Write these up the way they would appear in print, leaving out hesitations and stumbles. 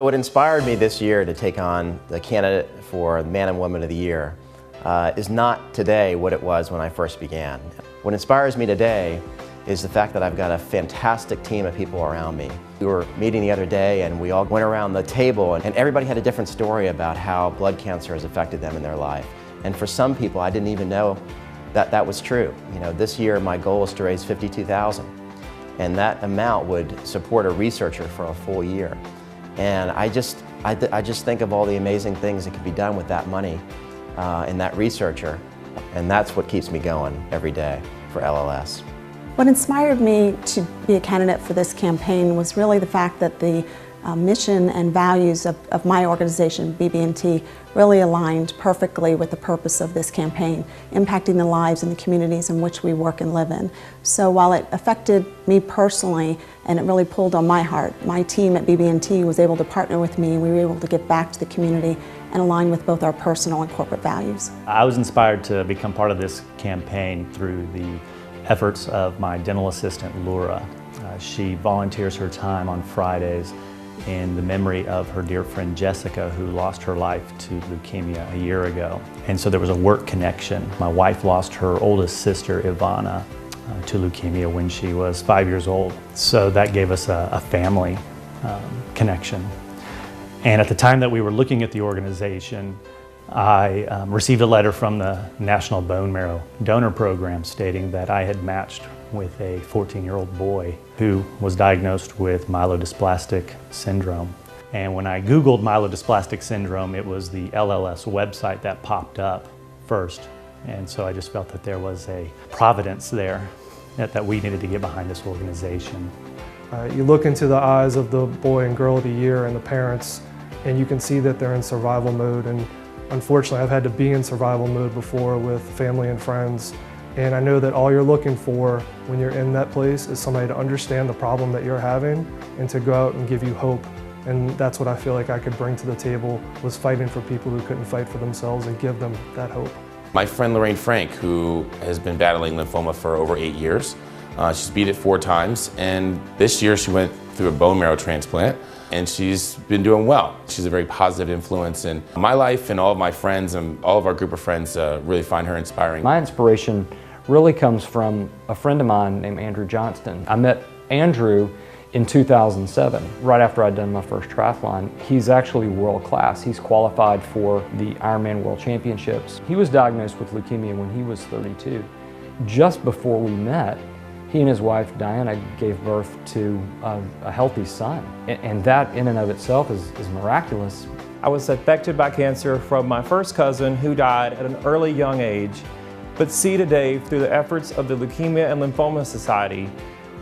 What inspired me this year to take on the candidate for Man and Woman of the Year is not today what it was when I first began. What inspires me today is the fact that I've got a fantastic team of people around me. We were meeting the other day and we all went around the table and everybody had a different story about how blood cancer has affected them in their life. And for some people, I didn't even know that that was true. You know, this year my goal is to raise $52,000, and that amount would support a researcher for a full year. And I just think of all the amazing things that could be done with that money and that researcher, and that's what keeps me going every day for LLS. What inspired me to be a candidate for this campaign was really the fact that the mission and values of my organization, BB&T, really aligned perfectly with the purpose of this campaign, impacting the lives and the communities in which we work and live in. So while it affected me personally and it really pulled on my heart, my team at BB&T was able to partner with me and we were able to give back to the community and align with both our personal and corporate values. I was inspired to become part of this campaign through the efforts of my dental assistant, Laura. She volunteers her time on Fridays in the memory of her dear friend Jessica, who lost her life to leukemia a year ago. And so there was a work connection. My wife lost her oldest sister, Ivana, to leukemia when she was 5 years old. So that gave us a family connection. And at the time that we were looking at the organization, I received a letter from the National Bone Marrow Donor Program stating that I had matched with a 14-year-old boy who was diagnosed with myelodysplastic syndrome. And when I Googled myelodysplastic syndrome, it was the LLS website that popped up first. And so I just felt that there was a providence there that we needed to get behind this organization. You look into the eyes of the boy and girl of the year and the parents, and you can see that they're in survival mode. And unfortunately, I've had to be in survival mode before with family and friends. And I know that all you're looking for when you're in that place is somebody to understand the problem that you're having and to go out and give you hope. And that's what I feel like I could bring to the table, was fighting for people who couldn't fight for themselves and give them that hope. My friend Lorraine Frank, who has been battling lymphoma for over 8 years, she's beat it 4 times, and this year she went through a bone marrow transplant, and she's been doing well. She's a very positive influence in my life, and all of my friends and all of our group of friends really find her inspiring. My inspiration really comes from a friend of mine named Andrew Johnston. I met Andrew in 2007, right after I'd done my first triathlon. He's actually world class. He's qualified for the Ironman World Championships. He was diagnosed with leukemia when he was 32. Just before we met, he and his wife Diana gave birth to a healthy son. And that in and of itself is miraculous. I was affected by cancer from my first cousin who died at an early young age, but see today through the efforts of the Leukemia and Lymphoma Society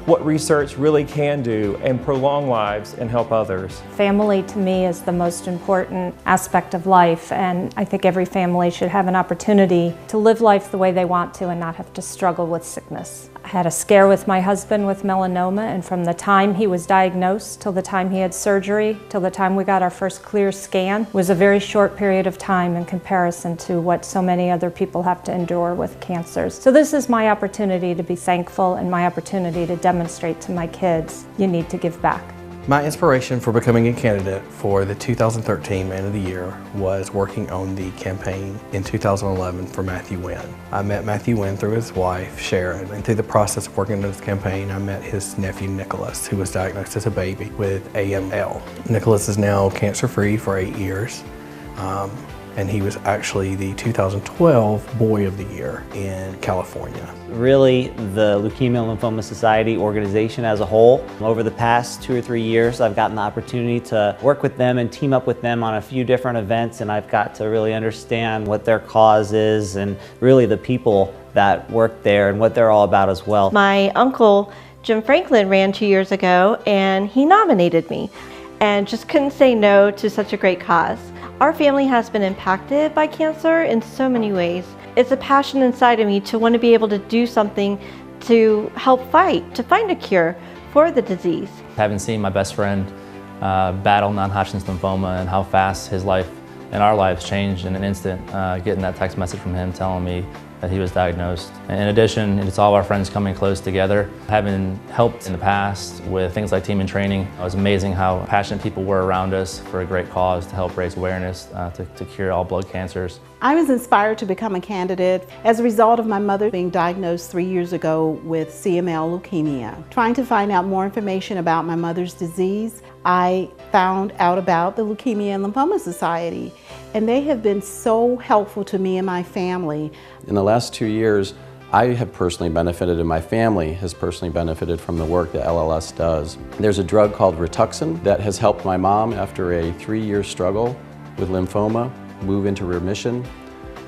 what research really can do and prolong lives and help others. Family to me is the most important aspect of life, and I think every family should have an opportunity to live life the way they want to and not have to struggle with sickness. I had a scare with my husband with melanoma, and from the time he was diagnosed till the time he had surgery, till the time we got our first clear scan, was a very short period of time in comparison to what so many other people have to endure with cancers. So this is my opportunity to be thankful and my opportunity to demonstrate to my kids, you need to give back. My inspiration for becoming a candidate for the 2013 Man of the Year was working on the campaign in 2011 for Matthew Wynn. I met Matthew Wynn through his wife, Sharon, and through the process of working on this campaign, I met his nephew, Nicholas, who was diagnosed as a baby with AML. Nicholas is now cancer-free for 8 years. And he was actually the 2012 Boy of the Year in California. Really, the Leukemia and Lymphoma Society organization as a whole, over the past 2 or 3 years, I've gotten the opportunity to work with them and team up with them on a few different events, and I've got to really understand what their cause is and really the people that work there and what they're all about as well. My uncle, Jim Franklin, ran 2 years ago, and he nominated me, and just couldn't say no to such a great cause. Our family has been impacted by cancer in so many ways. It's a passion inside of me to want to be able to do something to help fight, to find a cure for the disease. Having seen my best friend battle non-Hodgkin's lymphoma and how fast his life and our lives changed in an instant, getting that text message from him telling me that he was diagnosed. In addition, it's all of our friends coming close together. Having helped in the past with things like team and training, it was amazing how passionate people were around us for a great cause to help raise awareness to cure all blood cancers. I was inspired to become a candidate as a result of my mother being diagnosed 3 years ago with CML leukemia. Trying to find out more information about my mother's disease, I found out about the Leukemia and Lymphoma Society, and they have been so helpful to me and my family. In the last 2 years, I have personally benefited and my family has personally benefited from the work that LLS does. There's a drug called Rituxan that has helped my mom after a 3-year struggle with lymphoma move into remission.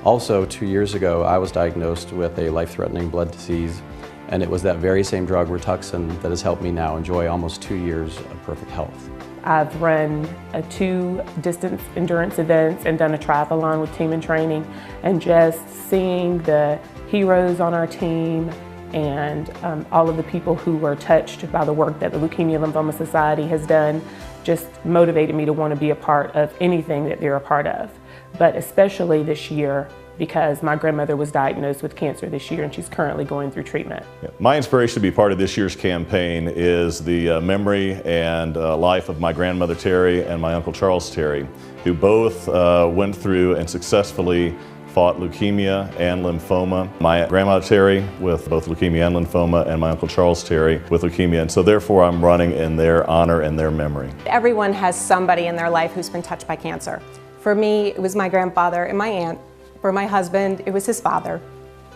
Also, 2 years ago, I was diagnosed with a life-threatening blood disease, and it was that very same drug, Rituxan, that has helped me now enjoy almost 2 years of perfect health. I've run 2 distance endurance events and done a triathlon with Team and Training, and just seeing the heroes on our team and all of the people who were touched by the work that the Leukemia and Lymphoma Society has done just motivated me to want to be a part of anything that they're a part of. But especially this year, because my grandmother was diagnosed with cancer this year and she's currently going through treatment. My inspiration to be part of this year's campaign is the memory and life of my grandmother Terry and my uncle Charles Terry, who both went through and successfully fought leukemia and lymphoma. My grandmother Terry with both leukemia and lymphoma, and my uncle Charles Terry with leukemia, and so therefore I'm running in their honor and their memory. Everyone has somebody in their life who's been touched by cancer. For me, it was my grandfather and my aunt. For my husband, it was his father.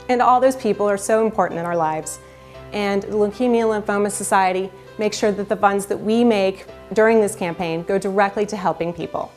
And all those people are so important in our lives. And the Leukemia and Lymphoma Society makes sure that the funds that we make during this campaign go directly to helping people.